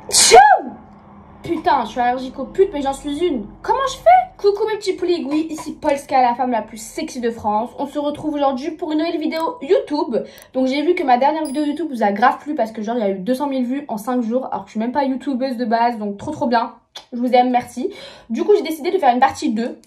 Tchou! Putain, je suis allergique aux putes, mais j'en suis une. Comment je fais? Coucou mes petits pouligouis, ici Polska, la femme la plus sexy de France. On se retrouve aujourd'hui pour une nouvelle vidéo YouTube. Donc j'ai vu que ma dernière vidéo YouTube vous a grave plu parce que genre il y a eu 200 000 vues en 5 jours. Alors que je suis même pas youtubeuse de base, donc trop bien. Je vous aime, merci. Du coup j'ai décidé de faire une partie 2.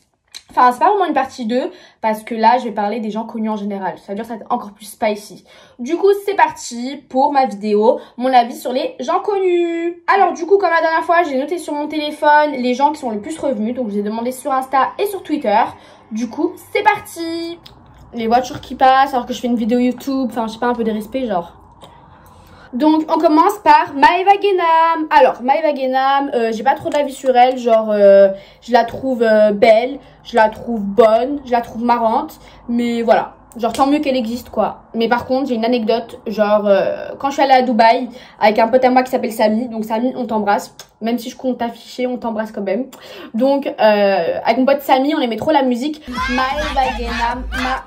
Enfin, c'est pas vraiment une partie 2, parce que là, je vais parler des gens connus en général. Ça veut dire que ça va être encore plus spicy. Du coup, c'est parti pour ma vidéo, mon avis sur les gens connus. Alors, du coup, comme la dernière fois, j'ai noté sur mon téléphone les gens qui sont les plus revenus. Donc, je vous ai demandé sur Insta et sur Twitter. Du coup, c'est parti. Les voitures qui passent alors que je fais une vidéo YouTube. Enfin, je sais pas, un peu de respect, genre. Donc on commence par Maeva Genam. Alors Maeva Genam, j'ai pas trop d'avis sur elle, genre je la trouve belle, je la trouve bonne, je la trouve marrante, mais voilà, genre tant mieux qu'elle existe quoi. Mais par contre j'ai une anecdote, genre quand je suis allée à Dubaï avec un pote à moi qui s'appelle Samy, donc Samy on t'embrasse, même si je compte t'afficher, on t'embrasse quand même. Donc avec mon pote Samy on aimait trop la musique Maeva Genam,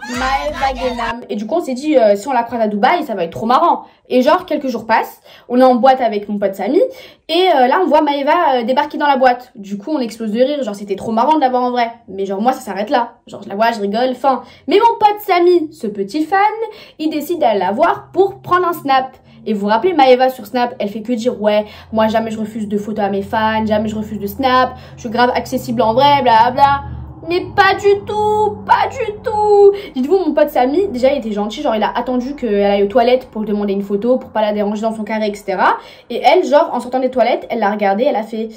Maeva Genam, et du coup on s'est dit si on la croise à Dubaï ça va être trop marrant. Et genre quelques jours passent, on est en boîte avec mon pote Samy et là on voit Maeva débarquer dans la boîte. Du coup on explose de rire, genre c'était trop marrant de la voir en vrai. Mais genre moi ça s'arrête là, genre je la vois, je rigole, fin. Mais mon pote Samy, ce petit fan, il décide d'aller la voir pour prendre un snap. Et vous vous rappelez Maeva sur Snap, elle fait que dire ouais, moi jamais je refuse de photos à mes fans, jamais je refuse de snap, je suis grave accessible en vrai, blablabla. Mais pas du tout, pas du tout. Dites-vous, mon pote Samy, déjà il était gentil, genre il a attendu qu'elle aille aux toilettes pour lui demander une photo, pour pas la déranger dans son carré, etc. Et elle, genre en sortant des toilettes, elle l'a regardé, elle a fait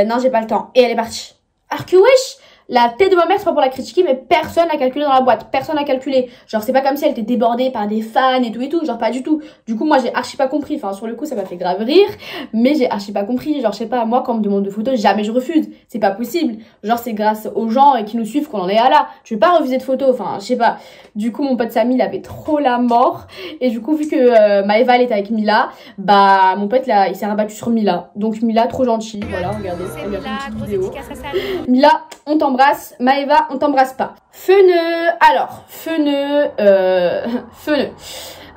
non j'ai pas le temps. Et elle est partie. Alors que wesh, la tête de ma mère, c'est pas pour la critiquer, mais personne n'a calculé dans la boîte. Personne n'a calculé. Genre, c'est pas comme si elle était débordée par des fans et tout. Genre, pas du tout. Du coup, moi, j'ai archi pas compris. Enfin, sur le coup, ça m'a fait grave rire. Mais j'ai archi pas compris. Genre, je sais pas, moi, quand on me demande de photos, jamais je refuse. C'est pas possible. Genre, c'est grâce aux gens qui nous suivent qu'on en est à là. Je vais pas refuser de photos. Enfin, je sais pas. Du coup, mon pote Samy, il avait trop la mort. Et du coup, vu que Maeva, elle était avec Mila, bah, mon pote, là, il s'est rabattu sur Mila. Donc, Mila, trop gentille. Voilà, regardez. Elle lui a fait une petite vidéo. Mila, on t'embrasse. Maeva, on t'embrasse pas. Feneux. Alors, Feneux. Feneux.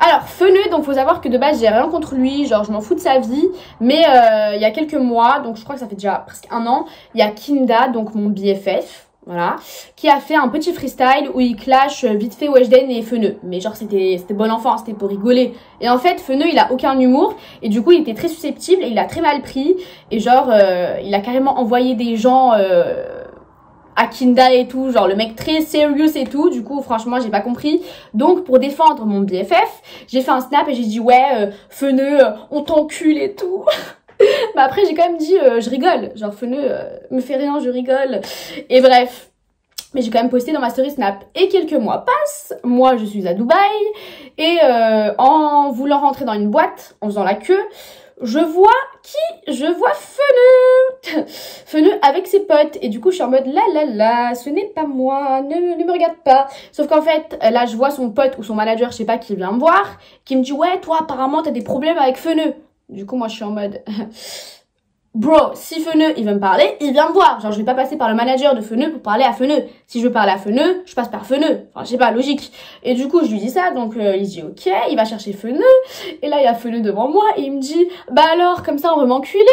Alors, Feneux, donc faut savoir que de base, j'ai rien contre lui. Genre, je m'en fous de sa vie. Mais il y a quelques mois, donc je crois que ça fait déjà presque un an, il y a Kinda, donc mon BFF. Voilà, qui a fait un petit freestyle où il clash vite fait Weshden et Feneux. Mais genre c'était bon enfant, c'était pour rigoler. Et en fait Feneux il a aucun humour et du coup il était très susceptible et il a très mal pris. Et genre il a carrément envoyé des gens à Kinda et tout, genre le mec très serious et tout. Du coup franchement j'ai pas compris. Donc pour défendre mon BFF, j'ai fait un snap et j'ai dit ouais Feneux on t'encule et tout. Mais après j'ai quand même dit je rigole, genre Feneux me fait rien, je rigole. Et bref, mais j'ai quand même posté dans ma story Snap. Et quelques mois passent, moi je suis à Dubaï et en voulant rentrer dans une boîte, en faisant la queue, je vois qui? Je vois Feneux. Feneux avec ses potes. Et du coup, je suis en mode là, ce n'est pas moi, ne me regarde pas. Sauf qu'en fait, là, je vois son pote ou son manager, je sais pas, qui vient me voir, qui me dit ouais, toi, apparemment, t'as des problèmes avec Feneux. Du coup, moi, je suis en mode bro, si Feneux, il veut me parler, il vient me voir. Genre, je vais pas passer par le manager de Feneux pour parler à Feneux. Si je veux parler à Feneux, je passe par Feneux. Enfin, je sais pas, logique. Et du coup, je lui dis ça, donc il se dit ok, il va chercher Feneux. Et là, il y a Feneux devant moi et il me dit bah alors, comme ça, on veut m'enculer.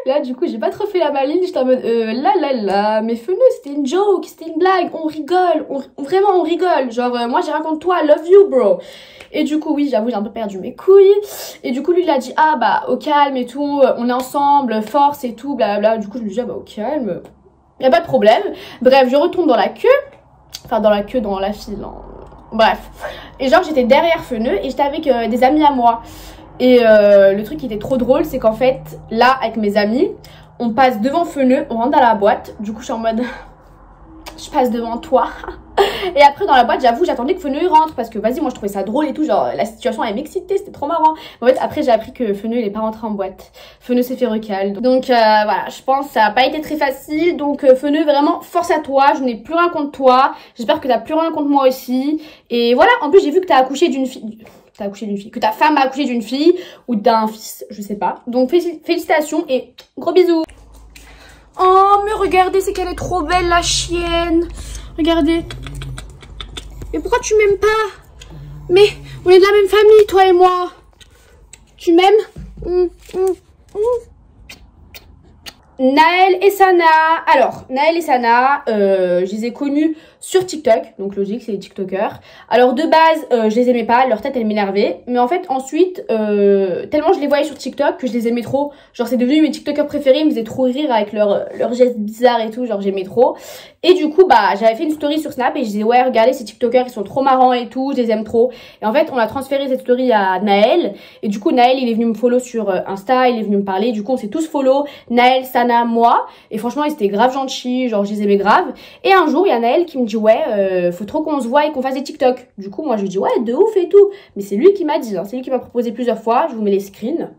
Là, du coup, j'ai pas trop fait la maline, j'étais en mode mais Feneux, c'était une joke, c'était une blague, on rigole, vraiment on rigole. Genre, moi j'ai rien contre toi, I love you, bro. Et du coup, oui, j'avoue, j'ai un peu perdu mes couilles. Et du coup, lui, il a dit, ah bah, au calme et tout, on est ensemble, force et tout, blablabla. Du coup, je me dis, ah bah, au calme, y a pas de problème. Bref, je retourne dans la queue, enfin, dans la queue, dans la file, hein. Bref. Et genre, j'étais derrière Feneux et j'étais avec des amis à moi. Et le truc qui était trop drôle, c'est qu'en fait, là, avec mes amis, on passe devant Feneux, on rentre dans la boîte. Du coup, je suis en mode, je passe devant toi. Et après, dans la boîte, j'avoue, j'attendais que Feneux rentre parce que, vas-y, moi, je trouvais ça drôle et tout. Genre, la situation, elle m'excitait, c'était trop marrant. En fait, après, j'ai appris que Feneux, il est pas rentré en boîte. Feneux s'est fait recal. Donc, voilà, je pense que ça a pas été très facile. Donc, Feneux, vraiment, force à toi. Je n'ai plus rien contre toi. J'espère que t'as plus rien contre moi aussi. Et voilà, en plus, j'ai vu que t'as accouché d'une fille. T'as accouché d'une fille, que ta femme a accouché d'une fille ou d'un fils, je sais pas. Donc félicitations et gros bisous. Oh mais regardez, c'est qu'elle est trop belle la chienne. Regardez. Mais pourquoi tu m'aimes pas? Mais on est de la même famille toi et moi. Tu m'aimes? Naël et Sana. Alors, Naël et Sana, je les ai connus sur TikTok. Donc, logique, c'est des TikTokers. Alors, de base, je les aimais pas. Leur tête, elle m'énervait. Mais en fait, ensuite, tellement je les voyais sur TikTok que je les aimais trop. Genre, c'est devenu mes TikTokers préférés. Ils me faisaient trop rire avec leurs gestes bizarres et tout. Genre, j'aimais trop. Et du coup, bah, j'avais fait une story sur Snap et je disais, ouais, regardez, ces TikTokers, ils sont trop marrants et tout. Je les aime trop. Et en fait, on a transféré cette story à Naël. Et du coup, Naël, il est venu me follow sur Insta. Il est venu me parler. Du coup, on s'est tous follow. Naël, Sana, moi. Et franchement, ils étaient grave gentils. Genre, je les aimais grave. Et un jour, il y a Naël qui me dit, ouais, faut trop qu'on se voit et qu'on fasse des TikTok. Du coup, moi, je lui dis, ouais, de ouf et tout. Mais c'est lui qui m'a dit, hein. C'est lui qui m'a proposé plusieurs fois. Je vous mets les screens.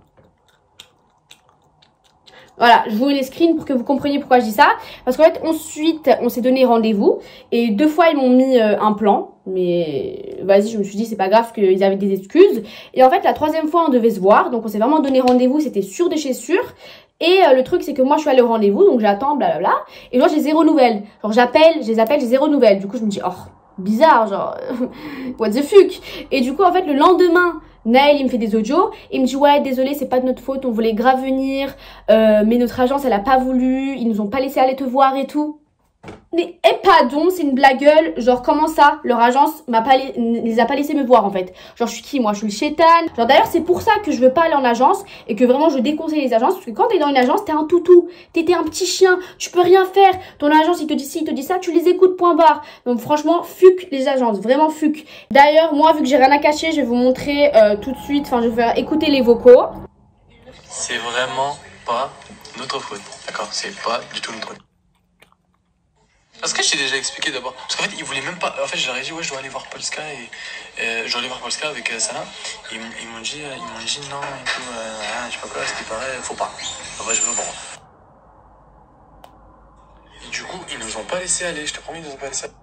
Voilà, je vous mets les screens pour que vous compreniez pourquoi je dis ça. Parce qu'en fait, ensuite, on s'est donné rendez-vous. Et 2 fois, ils m'ont mis un plan. Mais vas-y, je me suis dit, c'est pas grave qu'ils avaient des excuses. Et en fait, la 3e fois, on devait se voir. Donc, on s'est vraiment donné rendez-vous. C'était sûr de chez sûr. Et le truc, c'est que moi, je suis allée au rendez-vous. Donc, j'attends, blablabla. Et genre, j'ai 0 nouvelles. Genre, j'appelle, je les appelle, j'ai 0 nouvelles. Du coup, je me dis, oh, bizarre, genre, what the fuck. Et du coup, en fait, le lendemain, Naël, il me fait des audios, il me dit, ouais, désolé, c'est pas de notre faute, on voulait grave venir, mais notre agence, elle a pas voulu, ils nous ont pas laissé aller te voir et tout. Mais, pardon, c'est une blagueule, genre, comment ça, leur agence les a pas laissé me voir, en fait. Genre, je suis qui, moi, je suis le chétan. Genre, d'ailleurs, c'est pour ça que je veux pas aller en agence, et que vraiment, je déconseille les agences, parce que quand t'es dans une agence, t'es un toutou, t'es un petit chien, tu peux rien faire. Ton agence, il te dit ci, il te dit ça, tu les écoutes, point barre. Donc, franchement, fuck les agences, vraiment fuck. D'ailleurs, moi, vu que j'ai rien à cacher, je vais vous montrer tout de suite, enfin, je vais vous faire écouter les vocaux. C'est vraiment pas notre faute, d'accord? C'est pas du tout notre faute. Parce que je t'ai déjà expliqué d'abord. Parce qu'en fait, ils voulaient même pas. En fait, je leur ai dit, ouais, je dois aller voir Polska et. Je dois aller voir Polska avec Sana. Ils m'ont dit non et tout. Je sais pas quoi, c'était pareil, faut pas. En vrai, je veux bon. Et du coup, ils nous ont pas laissé aller, je te promets, ils nous ont pas laissé aller.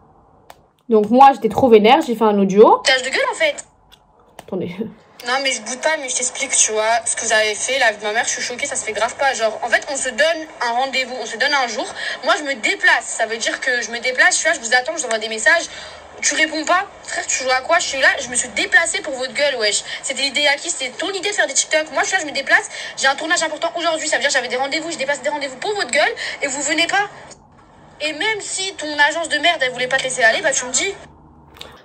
Donc, moi, j'étais trop vénère, j'ai fait un audio. Tâche de gueule en fait. Attendez. Non mais je boude pas, mais je t'explique, tu vois, ce que vous avez fait, la vie de ma mère, je suis choquée, ça se fait grave pas. Genre, en fait, on se donne un rendez-vous, on se donne un jour. Moi, je me déplace, ça veut dire que je me déplace, tu vois, je vous attends, je vous envoie des messages. Tu réponds pas, frère, tu joues à quoi? Je suis là, je me suis déplacée pour votre gueule, wesh. C'était l'idée à qui? C'était ton idée de faire des TikTok. Moi, je suis là, je me déplace, j'ai un tournage important aujourd'hui, ça veut dire que j'avais des rendez-vous, je dépasse des rendez-vous pour votre gueule et vous venez pas. Et même si ton agence de merde, elle voulait pas te laisser aller, bah tu me dis.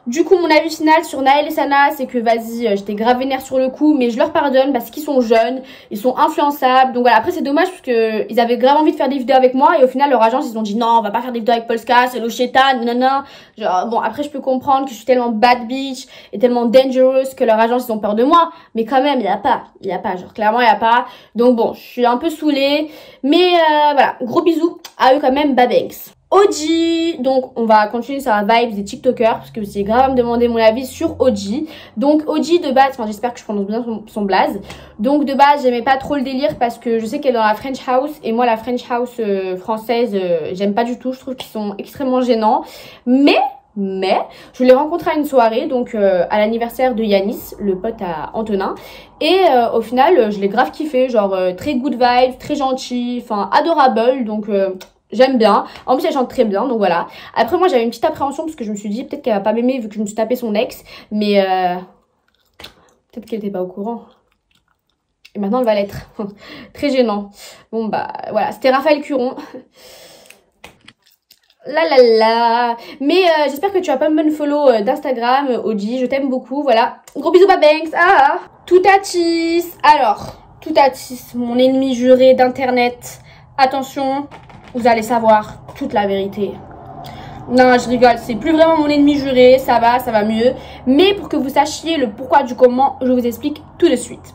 Du coup, mon avis final sur Naël et Sana, c'est que vas-y, j'étais grave vénère sur le coup, mais je leur pardonne parce qu'ils sont jeunes, ils sont influençables. Donc voilà, après c'est dommage parce que ils avaient grave envie de faire des vidéos avec moi et au final leur agence ils ont dit non, on va pas faire des vidéos avec Polska, c'est le chétan, nanana. Genre bon, après je peux comprendre que je suis tellement bad bitch et tellement dangerous que leur agence ils ont peur de moi, mais quand même, il y a pas, genre clairement il y a pas. Donc bon, je suis un peu saoulée, mais voilà, gros bisous à eux quand même, babanks. OG, donc on va continuer sur la vibe des TikTokers parce que c'est grave à me demander mon avis sur OG. Donc OG de base, enfin j'espère que je prononce bien son blaze. Donc de base j'aimais pas trop le délire parce que je sais qu'elle est dans la French House et moi la French House française j'aime pas du tout, je trouve qu'ils sont extrêmement gênants. Mais je l'ai rencontré à une soirée, donc à l'anniversaire de Yanis, le pote à Antonin. Et au final je l'ai grave kiffé, genre très good vibes, très gentil, enfin adorable, donc... j'aime bien. En plus, elle chante très bien, donc voilà. Après, moi, j'avais une petite appréhension parce que je me suis dit peut-être qu'elle va pas m'aimer vu que je me suis tapé son ex. Mais peut-être qu'elle était pas au courant. Et maintenant, elle va l'être. Très gênant. Bon, bah, voilà. C'était Raphaël Curon. La. Mais j'espère que tu vas pas me follow d'Instagram, OG. Je t'aime beaucoup, voilà. Gros bisous, babanks. Ah. Toutatis. Alors, Toutatis, mon ennemi juré d'internet. Attention. Vous allez savoir toute la vérité. Non, je rigole, c'est plus vraiment mon ennemi juré, ça va mieux. Mais pour que vous sachiez le pourquoi du comment, je vous explique tout de suite.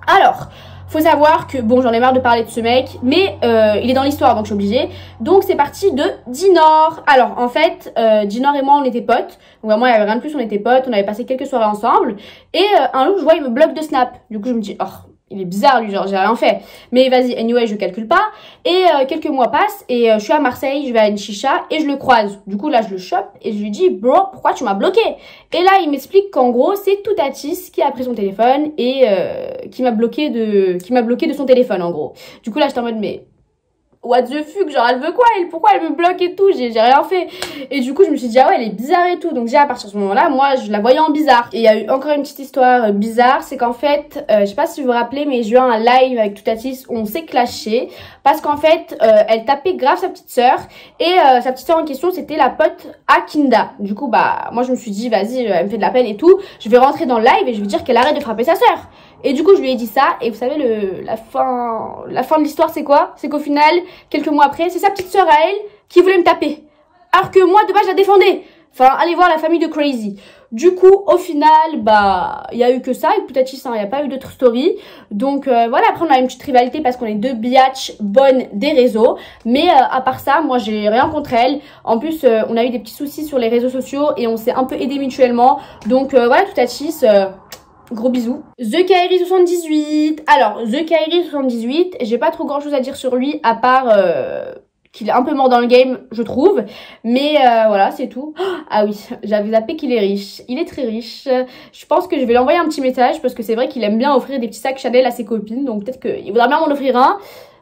Alors, faut savoir que, bon, j'en ai marre de parler de ce mec, mais il est dans l'histoire, donc je suis obligée. Donc, c'est parti de Dinor. Alors, en fait, Dinor et moi, on était potes. Donc, vraiment, il n'y avait rien de plus, on était potes, on avait passé quelques soirées ensemble. Et un jour, je vois, il me bloque de Snap. Du coup, je me dis, oh... il est bizarre lui, genre j'ai rien fait. Mais vas-y, anyway, je calcule pas. Et quelques mois passent et je suis à Marseille, je vais à une chicha et je le croise. Du coup là je le chope et je lui dis bro, pourquoi tu m'as bloqué? Et là il m'explique qu'en gros c'est Toutatis qui a pris son téléphone et qui m'a bloqué de son téléphone en gros. Du coup là j'étais en mode mais what the fuck, genre elle veut quoi elle, pourquoi elle me bloque et tout, j'ai rien fait. Et du coup je me suis dit ah ouais elle est bizarre et tout, donc déjà à partir de ce moment là moi je la voyais en bizarre. Et il y a eu encore une petite histoire bizarre, c'est qu'en fait je sais pas si vous vous rappelez mais j'ai eu un live avec Toutatis où on s'est clashé parce qu'en fait elle tapait grave sa petite sœur et sa petite sœur en question c'était la pote Akinda. Du coup bah moi je me suis dit vas-y elle me fait de la peine et tout, je vais rentrer dans le live et je vais dire qu'elle arrête de frapper sa sœur. Et du coup je lui ai dit ça et vous savez la fin de l'histoire c'est quoi? C'est qu'au final quelques mois après c'est sa petite sœur à elle qui voulait me taper alors que moi de base je la défendais. Enfin allez voir la famille de Crazy. Du coup au final bah il y a eu que ça et peut-être il n'y a pas eu d'autres stories. Donc voilà, après on a une petite rivalité parce qu'on est deux biatchs bonnes des réseaux. Mais à part ça moi j'ai rien contre elle. En plus on a eu des petits soucis sur les réseaux sociaux et on s'est un peu aidés mutuellement. Donc voilà Toutatis gros bisous. The Kairi 78. Alors, The Kairi 78, j'ai pas trop grand chose à dire sur lui, à part qu'il est un peu mort dans le game, je trouve. Mais voilà, c'est tout. Ah oui, j'avais zappé qu'il est riche. Il est très riche. Je pense que je vais lui envoyer un petit message, parce que c'est vrai qu'il aime bien offrir des petits sacs Chanel à ses copines. Donc peut-être qu'il voudra bien m'en offrir un.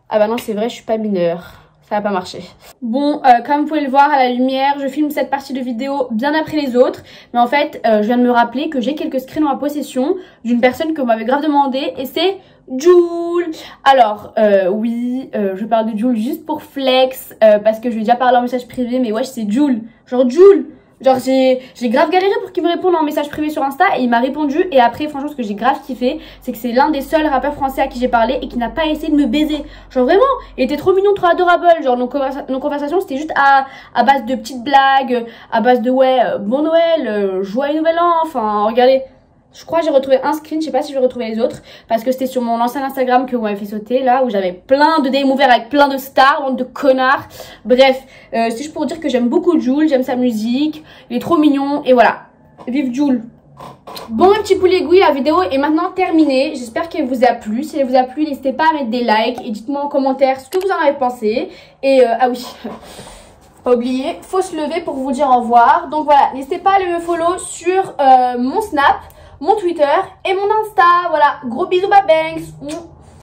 Ah bah non, c'est vrai, je suis pas mineure. Ça va pas marcher. Bon, comme vous pouvez le voir à la lumière, je filme cette partie de vidéo bien après les autres. Mais en fait, je viens de me rappeler que j'ai quelques screens en ma possession d'une personne que vous m'avez grave demandé. Et c'est Jules. Alors, oui, je parle de Jules juste pour flex. Parce que je lui ai déjà parlé en message privé. Mais wesh, c'est Jules. Genre Jules. Genre j'ai grave galéré pour qu'il me réponde en message privé sur Insta et il m'a répondu. Et après franchement ce que j'ai grave kiffé c'est que c'est l'un des seuls rappeurs français à qui j'ai parlé et qui n'a pas essayé de me baiser. Genre vraiment il était trop mignon, trop adorable. Genre nos conversations c'était juste à base de petites blagues, à base de ouais bon Noël, joyeux nouvel an. Enfin regardez, je crois que j'ai retrouvé un screen, je sais pas si je vais retrouver les autres parce que c'était sur mon ancien Instagram que vous m'avez fait sauter là où j'avais plein de DM ouverts avec plein de stars, bande de connards. Bref, c'est juste pour dire que j'aime beaucoup Jules, j'aime sa musique, il est trop mignon et voilà, vive Jules. Bon mes petits poulets gouilles, la vidéo est maintenant terminée, j'espère qu'elle vous a plu. Si elle vous a plu, n'hésitez pas à mettre des likes et dites-moi en commentaire ce que vous en avez pensé. Et ah oui, pas oublier, faut se lever pour vous dire au revoir. Donc voilà, n'hésitez pas à aller me follow sur mon Snap, mon Twitter et mon Insta. Voilà, gros bisous, bye banks.